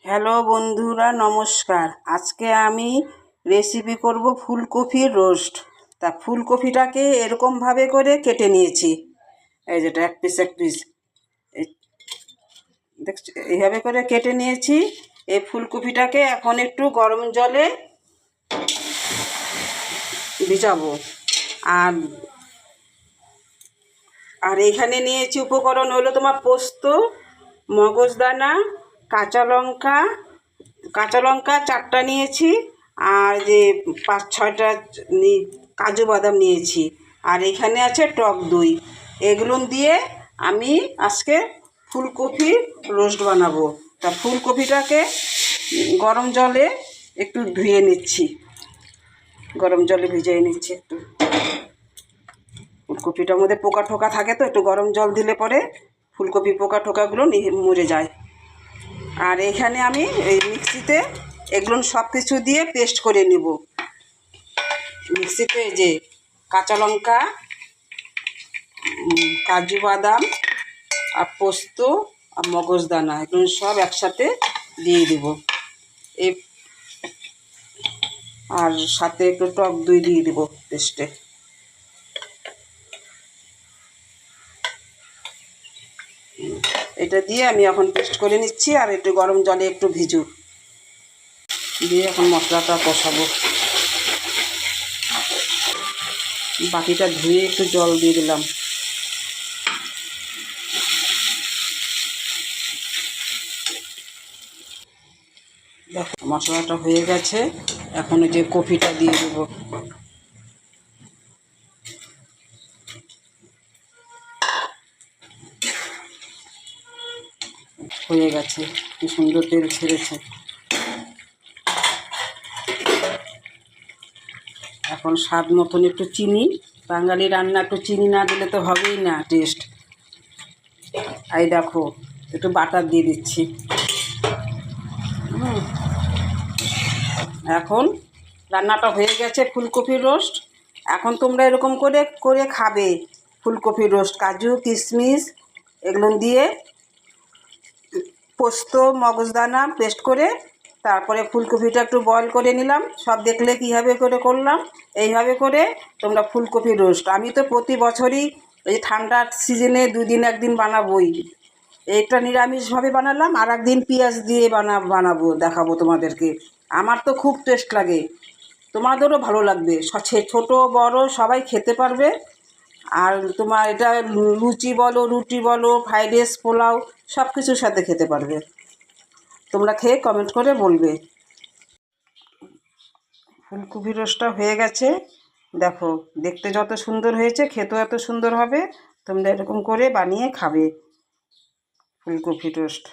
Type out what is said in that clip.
Hello বন্ধুরা, নমস্কার। আজকে আমি রেসিপি করব ফুলকপির রোস্ট। তা ফুলকপিটাকে এরকমভাবে করে কেটে নিয়েছি। এই যেটা এক পিস দেখছি, এইভাবে করে কেটে নিয়েছি। এই ফুলকপিটাকে এখন একটু গরম জলে ভিজাবো। আর আর এখানে নিয়েছি উপকরণ হলো তোমার পোস্ত, মগজদানা, কাঁচা লঙ্কা 4টা নিয়েছি, আর যে 5-6টা কাজু বাদাম নিয়েছি, আর এখানে আছে টক দই। এগুলো দিয়ে আমি আজকে ফুলকপি রোস্ট বানাবো। তা ফুলকপিটাকে গরম জলে একটু ধুয়ে নিচ্ছি, গরম জলে ভিজিয়ে নিচ্ছি একটু। ফুলকপিটার মধ্যে পোকা ঠোকা থাকে, তো একটু গরম জল দিলে পরে ফুলকপি পোকা ঠোকাগুলো মরে যায়। আর এখানে আমি এই মিক্সিতে এগুলো সব কিছু দিয়ে পেস্ট করে নেব। মিক্সিতে এই যে কাঁচা লঙ্কা, কাজু বাদাম, আর পোস্ত, আর মগজদানা এগুলো সব একসাথে দিয়ে দেব। আর সাথে একটু টক দই দিয়ে দেবো পেস্টে। এটা দিয়ে আমি এখন পেস্ট করে নিচ্ছি, আর একটু গরম জলে একটু ভিজুক দিয়ে এখন মশলাটা কষাবো। বাটিটা ধুয়ে একটু জল দিয়ে দিলাম। দেখো মশলাটা হয়ে গেছে, এখন ওই যে কপিটা দিয়ে দেবো। হয়ে গেছে, কি সুন্দর তেল ছেড়েছে। এখন স্বাদ মতন একটু চিনি, বাঙালি রান্না একটু চিনি না দিলে তো হবেই না টেস্ট। এই দেখো একটু বাটার দিয়ে দিচ্ছি। এখন রান্নাটা হয়ে গেছে ফুলকপির রোস্ট। এখন তোমরা এরকম করে করে খাবে ফুলকপির রোস্ট। কাজু কিশমিশ এগুলো দিয়ে পোস্ত মগজদানা পেস্ট করে, তারপরে ফুলকপিটা একটু বয়েল করে নিলাম। সব দেখলে কীভাবে করে করলাম, এইভাবে করে তোমরা ফুলকপি রোস্ট। আমি তো প্রতি বছরই এই ঠান্ডার সিজনে 2 দিন 1 দিন বানাবোই। এইটা নিরামিষভাবে বানালাম, আর একদিন পেঁয়াজ দিয়ে বানাবো, দেখাবো তোমাদেরকে। আমার তো খুব টেস্ট লাগে, তোমাদেরও ভালো লাগবে। ছোটো বড় সবাই খেতে পারবে। আর তোমার এটা লুচি বলো, রুটি বলো, ফ্রাইড রাইস, পোলাও সব কিছুর সাথে খেতে পারবে। তোমরা খেয়ে কমেন্ট করে বলবে। ফুলকপি রোস্টটা হয়ে গেছে, দেখো দেখতে যত সুন্দর হয়েছে খেতেও এত সুন্দর হবে। তোমরা এরকম করে বানিয়ে খাবে ফুলকপি রোস্ট।